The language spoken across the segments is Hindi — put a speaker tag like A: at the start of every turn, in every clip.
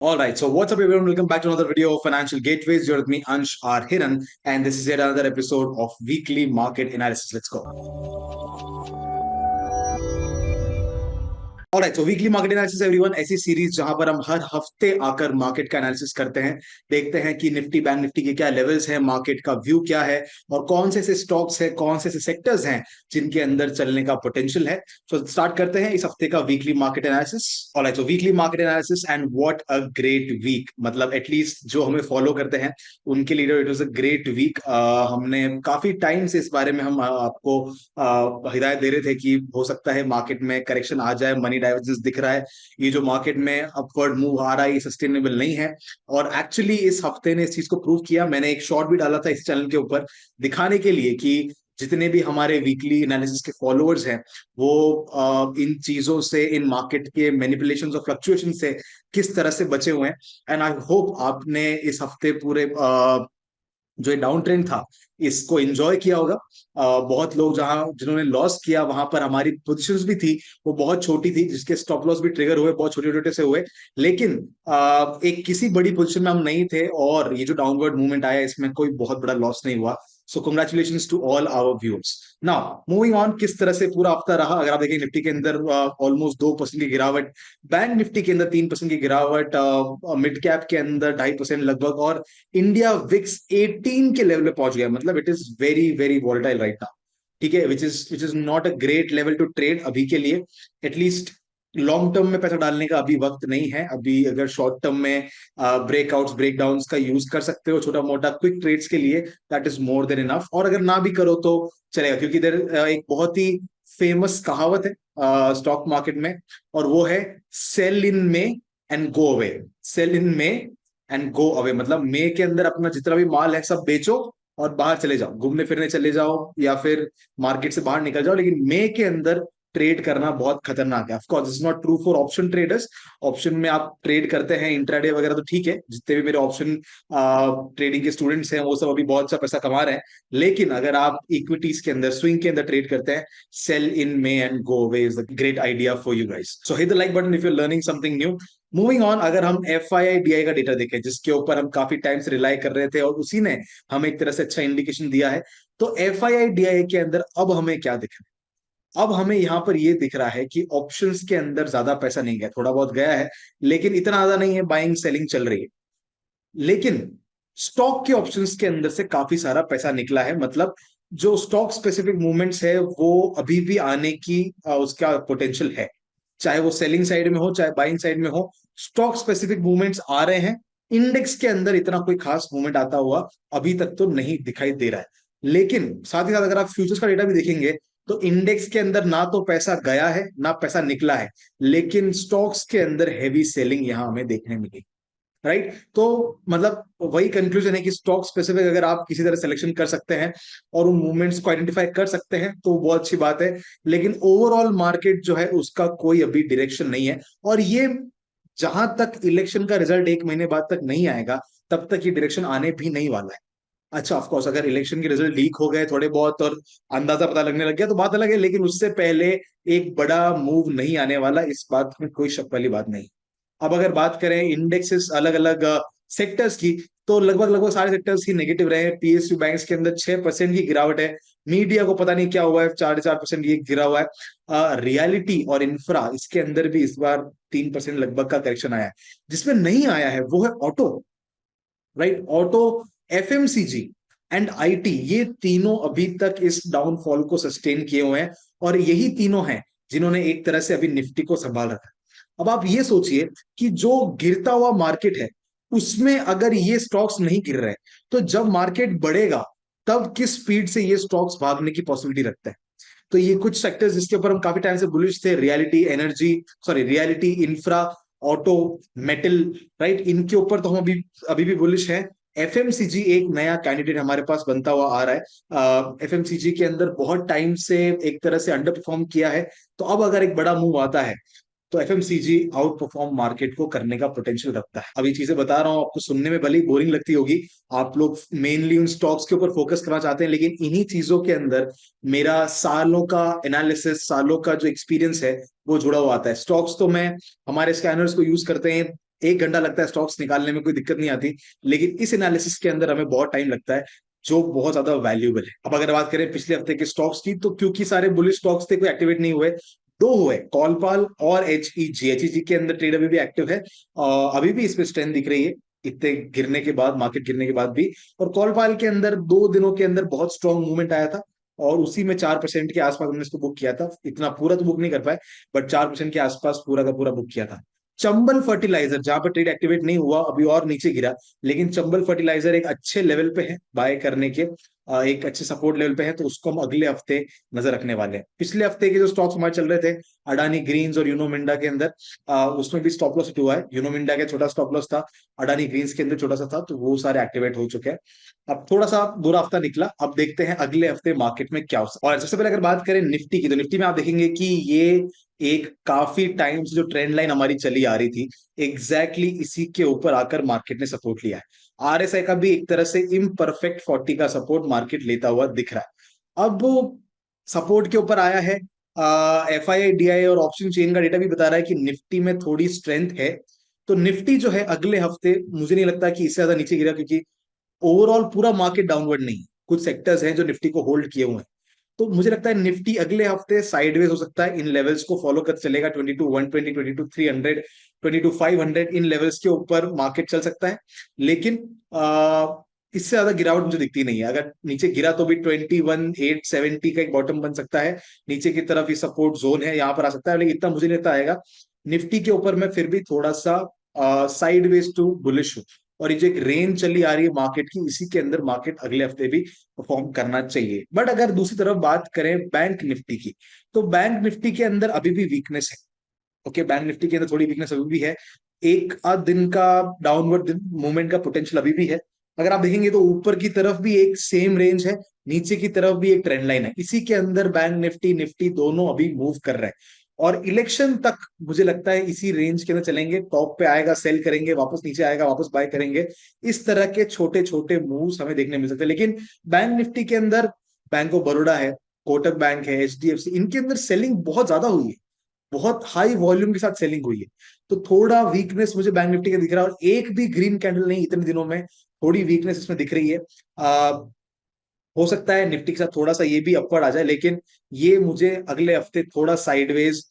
A: All right, so what's up, everyone? Welcome back to another video of Financial Gateways. You're with me, Ansh R. Hiran, and this is yet another episode of Weekly Market Analysis. Let's go. Alright, so weekly market analysis everyone, ऐसी सीरीज जहां पर हम हर हफ्ते आकर मार्केट का एनालिसिस करते हैं, देखते हैं कि निफ्टी बैंक निफ्टी के क्या लेवल्स हैं, मार्केट का व्यू क्या है और कौन से ऐसे स्टॉक्स हैं, कौन से ऐसे सेक्टर्स हैं जिनके अंदर चलने का पोटेंशियल है। सो स्टार्ट करते हैं इस हफ्ते का weekly market analysis. Alright, so weekly market analysis and what a great week. मतलब एटलीस्ट जो हमें फॉलो करते हैं उनके लिए it was a great week. हमने काफी टाइम से इस बारे में हम आपको हिदायत दे रहे थे कि हो सकता है मार्केट में करेक्शन आ जाए, मनी डाइवर्जेंस दिख रहा है, ये जो मार्केट में अपवर्ड मूव आ रहा है ये सस्टेनेबल नहीं है। और एक्चुअली इस हफ्ते ने इस चीज को प्रूव किया। मैंने एक शॉर्ट भी डाला था इस चैनल के ऊपर दिखाने के लिए कि जितने भी हमारे वीकली एनालिसिस के फॉलोअर्स हैं वो इन चीजों से, इन मार्केट के मैनिपुलेशन और फ्लक्चुएशन से किस तरह से बचे हुए हैं। एंड आई होप आपने इस हफ्ते पूरे जो ये डाउन ट्रेंड था इसको एंजॉय किया होगा। बहुत लोग जहां जिन्होंने लॉस किया वहां पर हमारी पोजीशंस भी थी, वो बहुत छोटी थी, जिसके स्टॉप लॉस भी ट्रिगर हुए, बहुत छोटे छोटे से हुए। लेकिन एक किसी बड़ी पोजीशन में हम नहीं थे और ये जो डाउनवर्ड मूवमेंट आया इसमें कोई बहुत बड़ा लॉस नहीं हुआ। So congratulations to all our viewers. Now moving on, किस तरह से पूरा हफ्ता रहा। अगर आप देखें निफ्टी के अंदर ऑलमोस्ट 2% की गिरावट, बैंक निफ्टी के अंदर 3% की गिरावट, मिड कैप के अंदर 2.5% लगभग, और इंडिया विक्स 18 के लेवल पे पहुंच गया। मतलब it is very very volatile right now. ठीक है, which is not a great level to trade अभी के लिए। एटलीस्ट लॉन्ग टर्म में पैसा डालने का अभी वक्त नहीं है। अभी अगर शॉर्ट टर्म में ब्रेकआउट्स ब्रेकडाउन्स का यूज कर सकते हो छोटा मोटा क्विक ट्रेड्स के लिए, that is more than enough. और अगर ना भी करो तो चलेगा, क्योंकि इधर एक बहुत ही फेमस कहावत है स्टॉक मार्केट में, और वो है sell in May and go away. Sell in May and go away, मतलब मे के अंदर अपना जितना भी माल है सब बेचो और बाहर चले जाओ, घूमने फिरने चले जाओ या फिर मार्केट से बाहर निकल जाओ। लेकिन मे के अंदर ट्रेड करना बहुत खतरनाक है। Of course it's not true for option traders. Option में आप ट्रेड करते हैं इंट्राडे वगैरह तो ठीक है, जितने भी मेरे ऑप्शन ट्रेडिंग के स्टूडेंट्स हैं वो सब अभी बहुत सा पैसा कमा रहे हैं। लेकिन अगर आप इक्विटीज के अंदर, स्विंग के अंदर ट्रेड करते हैं, sell in May and go away is the great idea for you guys. So hit the like button if you are learning something new. Moving on, अगर हम F I I D I का डेटा देखें जिसके ऊपर हम काफी टाइम से रिलाई कर रहे थे और उसी ने हमें एक तरह से अच्छा इंडिकेशन दिया है, तो F I I D I के अंदर अब हमें क्या दिख रहा है। अब हमें यहां पर यह दिख रहा है कि ऑप्शंस के अंदर ज्यादा पैसा नहीं गया, थोड़ा बहुत गया है लेकिन इतना ज्यादा नहीं है, बाइंग सेलिंग चल रही है। लेकिन स्टॉक के ऑप्शंस के अंदर से काफी सारा पैसा निकला है। मतलब जो स्टॉक स्पेसिफिक मूवमेंट्स है वो अभी भी आने की उसका पोटेंशियल है, चाहे वो सेलिंग साइड में हो चाहे बाइंग साइड में हो। स्टॉक स्पेसिफिक मूवमेंट्स आ रहे हैं। इंडेक्स के अंदर इतना कोई खास मूवमेंट आता हुआ अभी तक तो नहीं दिखाई दे रहा है। लेकिन साथ ही साथ अगर आप फ्यूचर्स का डेटा भी देखेंगे तो इंडेक्स के अंदर ना तो पैसा गया है ना पैसा निकला है, लेकिन स्टॉक्स के अंदर हैवी सेलिंग यहां हमें देखने मिली। राइट, तो मतलब वही कंक्लूजन है कि स्टॉक स्पेसिफिक अगर आप किसी तरह सिलेक्शन कर सकते हैं और उन मूवमेंट्स को आइडेंटिफाई कर सकते हैं तो बहुत अच्छी बात है। लेकिन ओवरऑल मार्केट जो है उसका कोई अभी डायरेक्शन नहीं है, और ये जहां तक इलेक्शन का रिजल्ट एक महीने बाद तक नहीं आएगा तब तक ये डायरेक्शन आने भी नहीं वाला है। अच्छा, ऑफ कोर्स अगर इलेक्शन के रिजल्ट लीक हो गए थोड़े बहुत और अंदाजा पता लगने लग गया तो बात अलग है, लेकिन उससे पहले एक बड़ा मूव नहीं आने वाला, इस बात में कोई शक वाली बात नहीं। अब अगर बात करें इंडेक्सेस अलग अलग सेक्टर्स की, तो लगभग लगभग सारे सेक्टर्स ही नेगेटिव रहे हैं। पीएसयू बैंक्स के अंदर 6% की गिरावट है। मीडिया को पता नहीं क्या हुआ है, 4.4% ये गिरा हुआ है। रियलिटी और इंफ्रा इसके अंदर भी इस बार 3% लगभग का करेक्शन आया है। जिसमें नहीं आया है वो है auto. Right, auto, FMCG and IT, ये तीनों अभी तक इस डाउनफॉल को सस्टेन किए हुए हैं, और यही तीनों हैं जिन्होंने एक तरह से अभी निफ्टी को संभाल रखा है। अब आप ये सोचिए कि जो गिरता हुआ मार्केट है उसमें अगर ये स्टॉक्स नहीं गिर रहे तो जब मार्केट बढ़ेगा तब किस स्पीड से ये स्टॉक्स भागने की पॉसिबिलिटी रखते हैं। तो ये कुछ सेक्टर्स जिसके ऊपर हम काफी टाइम से बुलिश थे, reality energy, sorry reality, infra, auto, metal, right, इनके ऊपर तो हम अभी अभी भी बुलिश हैं। एफएमसीजी एक नया कैंडिडेट हमारे पास बनता हुआ आ रहा है। एफएमसीजी के अंदर बहुत टाइम से एक तरह से अंडर परफॉर्म किया है, तो अब अगर एक बड़ा मूव आता है तो एफएमसीजी आउट परफॉर्म मार्केट को करने का पोटेंशियल रखता है। अभी चीजें बता रहा हूं आपको, सुनने में भले ही बोरिंग लगती होगी, आप लोग मेनली उन स्टॉक्स के ऊपर फोकस करना चाहते हैं, लेकिन इन्हीं चीजों के अंदर मेरा सालों का एनालिसिस, सालों का जो एक्सपीरियंस है वो जुड़ा हुआ आता है। स्टॉक्स तो मैं, हमारे स्कैनर्स को यूज करते हैं 1 घंटा लगता है स्टॉक्स निकालने में, कोई दिक्कत नहीं आती। लेकिन इस एनालिसिस के अंदर हमें बहुत टाइम लगता है, जो बहुत ज्यादा वैल्यूएबल है। अब अगर बात करें पिछले हफ्ते के स्टॉक्स की, तो क्योंकि सारे बुलिश स्टॉक्स थे, कोई एक्टिवेट नहीं हुए। दो हुए, कॉलपाल और एचईजी। एचईजी के अंदर ट्रेड अभी भी एक्टिव है, अभी भी इसमें स्ट्रेंथ दिख रही है इतने गिरने के बाद, मार्केट गिरने के बाद भी। और कॉलपाल के अंदर 2 दिनों के अंदर बहुत स्ट्रॉन्ग मूवमेंट आया था, और उसी में 4% के आसपास हमने इसको बुक किया था। इतना पूरा तो बुक नहीं कर पाए, बट 4% के आसपास पूरा का पूरा बुक किया था। चंबल फर्टिलाइजर, जहां पर ट्रेड एक्टिवेट नहीं हुआ, अभी और नीचे गिरा, लेकिन चंबल फर्टिलाइजर एक अच्छे लेवल पे है बाय करने के, एक अच्छे सपोर्ट लेवल पे है, तो उसको हम अगले हफ्ते नजर रखने वाले हैं। पिछले हफ्ते के जो स्टॉक्स हमारे चल रहे थे, अडानी ग्रीन्स और यूनो मिंडा के अंदर, उसमें भी स्टॉप लॉस हिट हुआ है। यूनो मिंडा के छोटा स्टॉप लॉस था, अडानी ग्रीन्स के अंदर छोटा सा था, तो वो सारे एक्टिवेट हो चुके हैं। अब थोड़ा सा बुरा हफ्ता निकला, अब देखते हैं अगले हफ्ते मार्केट में क्या हो सकता है। और सबसे पहले अगर बात करें निफ्टी की, तो निफ्टी में आप देखेंगे कि ये एक काफी टाइम से जो ट्रेंड लाइन हमारी चली आ रही थी, एग्जैक्टली इसी के ऊपर आकर मार्केट ने सपोर्ट लिया है। आरएसआई का भी एक तरह से इम्परफेक्ट 40 का सपोर्ट मार्केट लेता हुआ दिख रहा है। अब वो सपोर्ट के ऊपर आया है। एफआईआई डीआई और ऑप्शन चेन का डेटा भी बता रहा है कि निफ्टी में थोड़ी स्ट्रेंथ है। तो निफ्टी जो है अगले हफ्ते, मुझे नहीं लगता कि इससे ज्यादा नीचे गिरा, क्योंकि ओवरऑल पूरा मार्केट डाउनवर्ड नहीं है, कुछ सेक्टर्स हैं जो निफ्टी को होल्ड किए हुए हैं। तो मुझे लगता है निफ्टी अगले हफ्ते साइडवेज हो सकता है, इन लेवल्स को फॉलो कर चलेगा, 22,120, 22,300, 22,500, इन लेवल्स के ऊपर मार्केट चल सकता है। लेकिन इससे ज्यादा गिरावट मुझे दिखती नहीं है। अगर नीचे गिरा तो भी 21,870 का एक बॉटम बन सकता है, नीचे की तरफ ये सपोर्ट जोन है, यहाँ पर आ सकता है, लेकिन इतना मुझे नहीं लगता आएगा। निफ्टी के ऊपर मैं फिर भी थोड़ा सा साइडवेज टू बुलिश हूँ। और ये जो एक रेंज चली आ रही है मार्केट की, इसी के अंदर मार्केट अगले हफ्ते भी परफॉर्म करना चाहिए। बट अगर दूसरी तरफ बात करें बैंक निफ्टी की, तो बैंक निफ्टी के अंदर अभी भी वीकनेस है। ओके, बैंक निफ्टी के अंदर थोड़ी वीकनेस अभी भी है। एक आध दिन का डाउनवर्ड मूवमेंट का पोटेंशियल अभी भी है। अगर आप देखेंगे तो ऊपर की तरफ भी एक सेम रेंज है, नीचे की तरफ भी एक ट्रेंड लाइन है, इसी के अंदर बैंक निफ्टी निफ्टी दोनों अभी मूव कर रहे हैं। और इलेक्शन तक मुझे लगता है इसी रेंज के अंदर चलेंगे, टॉप पे आएगा सेल करेंगे, वापस नीचे आएगा वापस बाय करेंगे। इस तरह के छोटे छोटे मूव्स हमें देखने मिल सकते हैं। लेकिन बैंक निफ्टी के अंदर बैंक ऑफ बड़ौदा है, कोटक बैंक है, एचडीएफसी, इनके अंदर सेलिंग बहुत ज्यादा हुई है, बहुत हाई वॉल्यूम के साथ सेलिंग हुई है। तो थोड़ा वीकनेस मुझे बैंक निफ्टी का दिख रहा है, और एक भी ग्रीन कैंडल नहीं इतने दिनों में, थोड़ी वीकनेस इसमें दिख रही है। हो सकता है निफ्टी के साथ थोड़ा सा ये भी अपवर्ड आ जाए, लेकिन ये मुझे अगले हफ्ते थोड़ा साइडवेज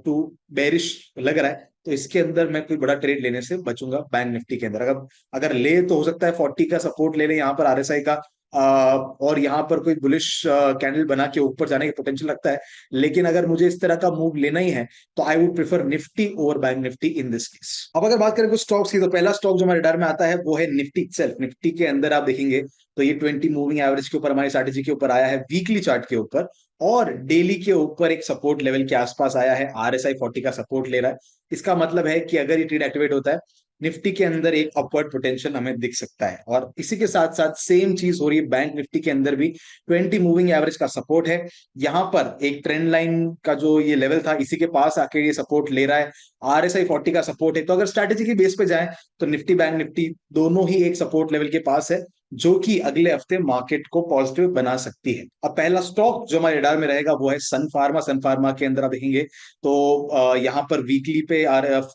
A: टू बेरिश लग रहा है। तो इसके अंदर मैं कोई बड़ा ट्रेड लेने से बचूंगा बैंक निफ्टी के अंदर। अगर अगर ले तो हो सकता है 40 का सपोर्ट ले ले यहाँ पर आरएसआई का, और यहाँ पर कोई बुलिश कैंडल बना के ऊपर जाने का पोटेंशियल लगता है। लेकिन अगर मुझे इस तरह का मूव लेना ही है, तो I would prefer Nifty over bank Nifty in this case. अब अगर बात करें कुछ स्टॉक्स की, तो पहला स्टॉक जो हमारे रडार में आता है वो है निफ्टी सेल्फ। निफ्टी के अंदर आप देखेंगे तो ये 20 मूविंग एवरेज के ऊपर, हमारी स्ट्रैटेजी के ऊपर आया है, वीकली चार्ट के ऊपर, और डेली के ऊपर एक सपोर्ट लेवल के आसपास आया है। आरएसआई 40 का सपोर्ट ले रहा है। इसका मतलब है कि अगर ये ट्रेड एक्टिवेट होता है, निफ्टी के अंदर एक अपवर्ड पोटेंशियल हमें दिख सकता है। और इसी के साथ साथ सेम चीज हो रही है बैंक निफ्टी के अंदर भी, 20 मूविंग एवरेज का सपोर्ट है। यहां पर एक ट्रेंड लाइन का जो ये लेवल था, इसी के पास आके ये सपोर्ट ले रहा है। आरएसआई 40 का सपोर्ट है। तो अगर स्ट्रैटेजी की बेस पे जाए, तो निफ्टी बैंक निफ्टी दोनों ही एक सपोर्ट लेवल के पास है, जो कि अगले हफ्ते मार्केट को पॉजिटिव बना सकती है। अब पहला स्टॉक जो हमारे रडार में रहेगा वो है सन फार्मा। सन फार्मा के अंदर आप देखेंगे तो यहाँ पर वीकली पे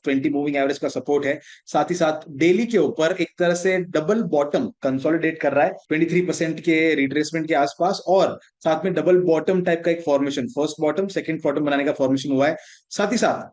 A: 20 मूविंग एवरेज का सपोर्ट है, साथ ही साथ डेली के ऊपर एक तरह से डबल बॉटम कंसोलिडेट कर रहा है 23% के रिट्रेसमेंट के आसपास, और साथ में डबल बॉटम टाइप का एक formation, first bottom second bottom बनाने का फॉर्मेशन हुआ है। साथ ही साथ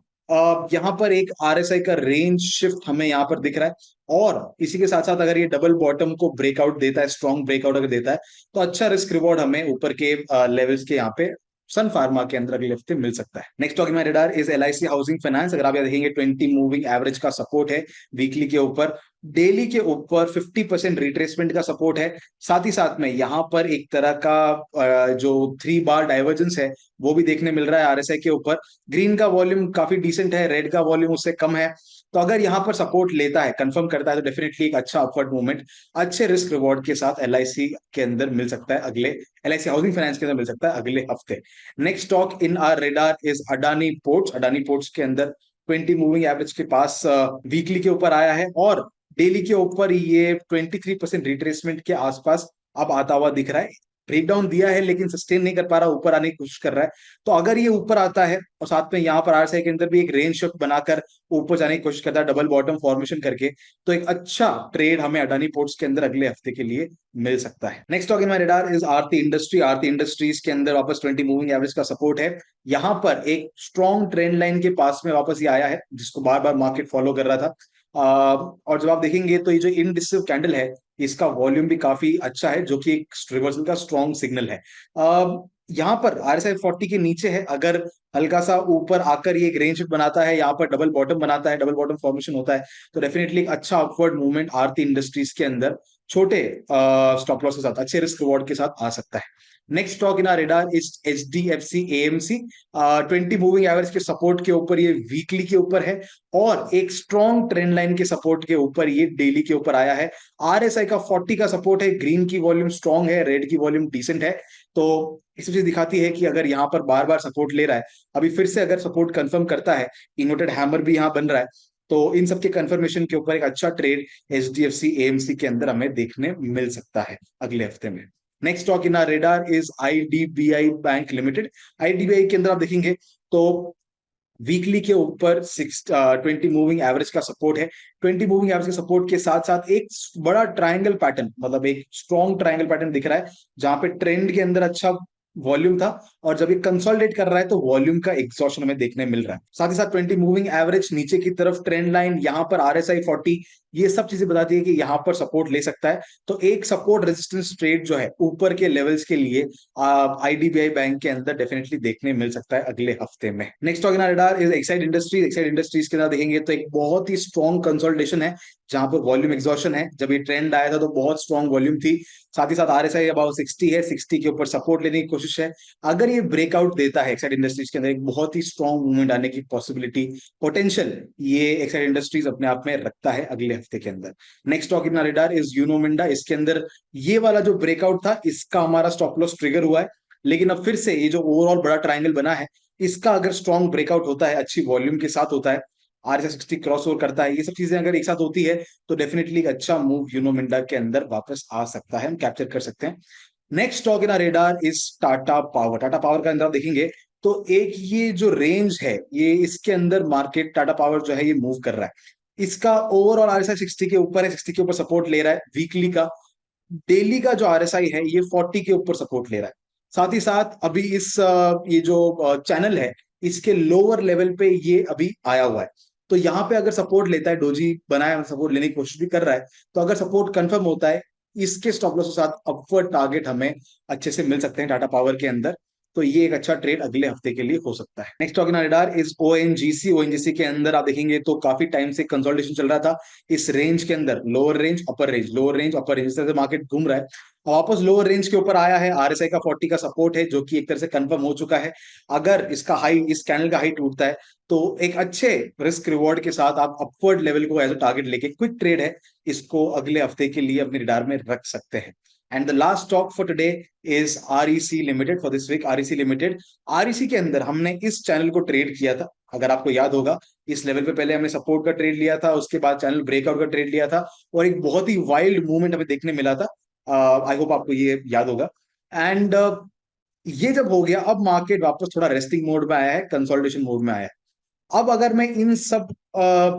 A: यहाँ पर एक आरएसआई का रेंज शिफ्ट हमें यहाँ पर दिख रहा है। और इसी के साथ साथ अगर ये डबल बॉटम को ब्रेकआउट देता है, स्ट्रॉन्ग ब्रेकआउट अगर देता है, तो अच्छा रिस्क रिवॉर्ड हमें ऊपर के लेवल्स के यहाँ पे सन फार्मा के अंदर अगले हफ्ते मिल सकता है। नेक्स्ट स्टॉक में radar is LIC housing finance. अगर आप यहाँ देखेंगे 20 मूविंग एवरेज का सपोर्ट है वीकली के ऊपर, डेली के ऊपर 50% रिट्रेसमेंट का सपोर्ट है। साथ ही साथ में यहाँ पर एक तरह का जो 3 बार डाइवर्जेंस है वो भी देखने मिल रहा है आरएसआई के ऊपर। ग्रीन का वॉल्यूम काफी डिसेंट है, रेड का वॉल्यूम उससे कम है। तो अगर यहाँ पर सपोर्ट लेता है, कंफर्म करता है, तो डेफिनेटली एक अच्छा अपवर्ड मूवमेंट अच्छे रिस्क रिवॉर्ड के साथ एलआईसी के अंदर मिल सकता है, अगले एलआईसी हाउसिंग फाइनेंस के अंदर मिल सकता है अगले हफ्ते। Next stock in are radar is Adani ports. Adani ports के अंदर 20 मूविंग एवरेज के पास वीकली के ऊपर आया है, और डेली के ऊपर ये 23% रिट्रेसमेंट के आसपास अब आता हुआ दिख रहा है। ब्रेक डाउन दिया है लेकिन सस्टेन नहीं कर पा रहा, ऊपर आने की कोशिश कर रहा है। तो अगर ये ऊपर आता है और साथ में यहाँ पर आरएसआई के अंदर भी एक रेंज शिफ्ट बनाकर ऊपर जाने की कोशिश करता है डबल बॉटम फॉर्मेशन करके, तो एक अच्छा ट्रेड हमें अडानी पोर्ट्स के अंदर अगले हफ्ते के लिए मिल सकता है। Next stock in my radar is Aarti industry. Aarti industries के अंदर वापस 20 मूविंग एवरेज का सपोर्ट है। यहाँ पर एक स्ट्रॉन्ग ट्रेंड लाइन के पास में वापस ये आया है जिसको बार बार मार्केट फॉलो कर रहा था। और जब आप देखेंगे तो ये जो इनडिसिव कैंडल है इसका वॉल्यूम भी काफी अच्छा है, जो कि एक रिवर्सल का स्ट्रॉन्ग सिग्नल है। यहाँ पर आरएसआई 40 के नीचे है, अगर हल्का सा ऊपर आकर ये एक रेंज बनाता है, यहाँ पर डबल बॉटम बनाता है, डबल बॉटम फॉर्मेशन होता है, तो डेफिनेटली एक अच्छा अपवर्ड मूवमेंट आरती इंडस्ट्रीज के अंदर छोटे स्टॉप लॉस के साथ, अच्छे रिस्क रिवॉर्ड के साथ आ सकता है। Next stock in are radar is HDFC AMC। 20 moving average के सपोर्ट के ऊपर ये वीकली के ऊपर है और एक स्ट्रॉन्ग ट्रेंड लाइन के सपोर्ट के ऊपर ये डेली के ऊपर आया है। आरएसआई का 40 का सपोर्ट है, ग्रीन की वॉल्यूम स्ट्रॉन्ग है, रेड की वॉल्यूम डिसेंट है। तो इस चीज दिखाती है कि अगर यहाँ पर बार बार सपोर्ट ले रहा है, अभी फिर से अगर सपोर्ट कंफर्म करता है, इन्वर्टेड हैमर भी यहाँ बन रहा है, तो इन सब के कंफर्मेशन के ऊपर एक अच्छा ट्रेड HDFC AMC के अंदर हमें देखने मिल सकता है अगले हफ्ते में। Next stock in are radar is IDBI bank limited. IDBI के अंदर आप देखेंगे तो वीकली के ऊपर 20 मूविंग एवरेज का सपोर्ट है। 20 मूविंग एवरेज के सपोर्ट के साथ साथ एक बड़ा ट्रायंगल पैटर्न, मतलब एक स्ट्रॉन्ग ट्रायंगल पैटर्न दिख रहा है जहां पे ट्रेंड के अंदर अच्छा वॉल्यूम था, और जब ये कंसोलिडेट कर रहा है तो वॉल्यूम का एग्जॉशन हमें देखने मिल रहा है। साथ ही साथ 20 मूविंग एवरेज, नीचे की तरफ ट्रेंड लाइन, यहाँ पर RSI 40, ये सब चीजें बताती है कि यहाँ पर सपोर्ट ले सकता है। तो एक सपोर्ट रेजिस्टेंस ट्रेड जो है ऊपर के लेवल्स के लिए IDBI बैंक के अंदर डेफिनेटली देखने मिल सकता है अगले हफ्ते में। Next on radar is Exide industries. Exide industries के अंदर देखेंगे तो एक बहुत ही स्ट्रॉन्ग कंसोलिडेशन है जहां पर वॉल्यूम एग्जॉशन है। जब ये ट्रेंड आया था तो बहुत स्ट्रॉन्ग वॉल्यूम थी। साथ ही साथ RSI अबाउट 60 है, 60 के ऊपर सपोर्ट लेने की कोशिश है। अगर ये ब्रेकआउट देता है एक्साइड इंडस्ट्रीज के अंदर, एक बहुत ही स्ट्रॉन्ग मूवमेंट आने की पॉसिबिलिटी, पोटेंशियल ये एक्साइड इंडस्ट्रीज अपने आप में रखता है अगले हफ्ते के अंदर। Next stock in radar is Uno Minda. इसके अंदर ये वाला जो ब्रेकआउट था इसका हमारा स्टॉप लॉस ट्रिगर हुआ है, लेकिन अब फिर से ये जो ओवरऑल बड़ा ट्राइंगल बना है इसका अगर स्ट्रॉन्ग ब्रेकआउट होता है, अच्छी वॉल्यूम के साथ होता है, RSI 60 क्रॉस ओवर करता है, ये सब चीजें अगर एक साथ होती है तो डेफिनेटली एक अच्छा मूव यूनो मिंडा के अंदर वापस आ सकता है, हम कैप्चर कर सकते हैं। Next stock in radar is Tata power. Tata power का अंदर आप देखेंगे तो एक ये जो रेंज है, ये इसके अंदर मार्केट टाटा पावर जो है ये मूव कर रहा है। इसका ओवरऑल RSI 60 के ऊपर है, 60 के ऊपर सपोर्ट ले रहा है वीकली का। डेली का जो RSI है ये 40 के ऊपर सपोर्ट ले रहा है। साथ ही साथ अभी इस ये जो चैनल है इसके लोअर लेवल पे ये अभी आया हुआ है। तो यहाँ पे अगर सपोर्ट लेता है, डोजी बनाया सपोर्ट लेने की कोशिश भी कर रहा है, तो अगर सपोर्ट कंफर्म होता है इसके स्टॉप लॉस के साथ अपवर्ड टारगेट हमें अच्छे से मिल सकते हैं टाटा पावर के अंदर। तो ये एक अच्छा ट्रेड अगले हफ्ते के लिए हो सकता है। Next stock in radar is ONGC। ONGC के अंदर आप देखेंगे तो काफी टाइम से कंसोलिडेशन चल रहा था इस रेंज के अंदर, लोअर रेंज अपर रेंज, लोअर रेंज अपर रेंज, इस तरह से मार्केट घूम रहा है। वापस लोअर रेंज के ऊपर आया है, RSI का 40 का सपोर्ट है जो कि एक तरह से कंफर्म हो चुका है। अगर इसका हाई, इस कैंडल का हाई टूटता है तो एक अच्छे रिस्क रिवॉर्ड के साथ आप अपवर्ड लेवल को एज अ टारगेट लेके, क्विक ट्रेड है, इसको अगले हफ्ते के लिए अपने रडार में रख सकते हैं। And the last stock for today is REC limited for this week. REC limited, REC के अंदर हमने इस चैनल को ट्रेड किया था, अगर आपको याद होगा इस लेवल पे पहले हमने सपोर्ट का ट्रेड लिया था, उसके बाद चैनल ब्रेकआउट का ट्रेड लिया था और एक बहुत ही वाइल्ड मूवमेंट हमें देखने मिला था। आई होप आपको ये याद होगा। एंड ये जब हो गया, अब मार्केट वापस थोड़ा रेस्टिंग मोड में आया है, कंसोलिडेशन मोड में आया है। अब अगर मैं इन सब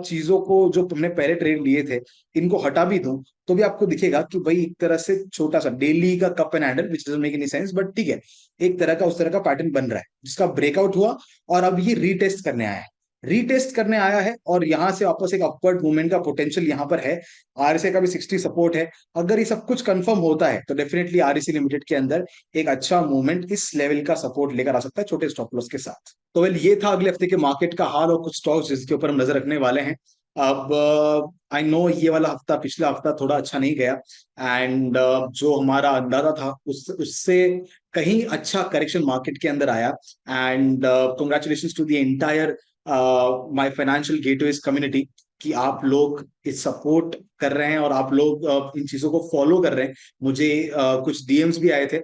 A: चीजों को जो तुमने पहले ट्रेड लिए थे इनको हटा भी दूं तो भी आपको दिखेगा कि भाई एक तरह से छोटा सा डेली का cup and handle, which doesn't make any sense, but ठीक है, एक तरह का उस तरह का पैटर्न बन रहा है जिसका ब्रेकआउट हुआ और अब ये रीटेस्ट करने आया है। रीटेस्ट करने आया है और यहां से वापस एक अपवर्ड मूवमेंट का पोटेंशियल यहां पर है। RSI का भी 60 सपोर्ट है। अगर ये सब कुछ कंफर्म होता है तो डेफिनेटली REC लिमिटेड के अंदर एक अच्छा मूवमेंट इस लेवल का सपोर्ट लेकर आ सकता है छोटे स्टॉप लॉस के साथ। तो वेल, ये था अगले हफ्ते के मार्केट का हाल और कुछ स्टॉक्स जिसके ऊपर हम नजर रखने वाले हैं। अब आई नो ये वाला हफ्ता, पिछला हफ्ता थोड़ा अच्छा नहीं गया, एंड जो हमारा अंदाजा था उससे कहीं अच्छा करेक्शन मार्केट के अंदर आया। And congratulation to the entire my financial gateways community कि आप लोग इस सपोर्ट कर रहे हैं और आप लोग इन चीजों को फॉलो कर रहे हैं। मुझे कुछ DMs भी आए थे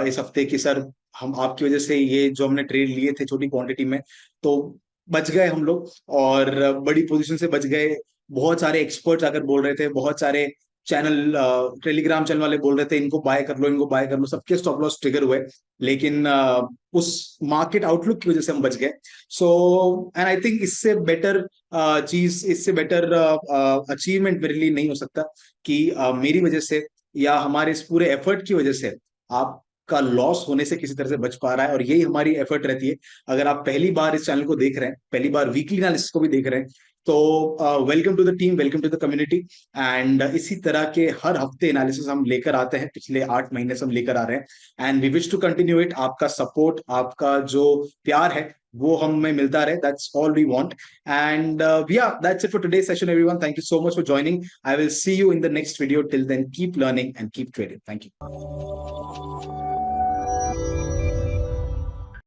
A: इस हफ्ते की, सर हम आपकी वजह से ये जो हमने ट्रेड लिए थे छोटी क्वांटिटी में तो बच गए हम लोग, और बड़ी पोजीशन से बच गए। बहुत सारे एक्सपर्ट्स आकर बोल रहे थे, बहुत सारे चैनल टेलीग्राम चैनल वाले बोल रहे थे इनको बाय कर लो, इनको बाय कर लो, सबके स्टॉप लॉस ट्रिगर हुए, लेकिन उस मार्केट आउटलुक की वजह से हम बच गए। सो एंड आई थिंक इससे बेटर चीज, इससे बेटर अचीवमेंट मेरे लिए नहीं हो सकता कि मेरी वजह से या हमारे इस पूरे एफर्ट की वजह से आपका लॉस होने से किसी तरह से बच पा रहा है। और यही हमारी एफर्ट रहती है। अगर आप पहली बार इस चैनल को देख रहे हैं, पहली बार वीकली एनालिसिस को भी देख रहे हैं, तो welcome to the team, welcome to the community. And इसी तरह के हर हफ्ते एनालिसिस हम लेकर आते हैं, पिछले 8 महीने से हम लेकर आ रहे हैं, and we wish to continue it. आपका सपोर्ट, आपका जो प्यार है वो हमें मिलता रहे, that's all we want. And yeah, that's it for today's session, everyone. Thank you so much for joining. I will see you in the next video. Till then, keep learning and keep trading. Thank you.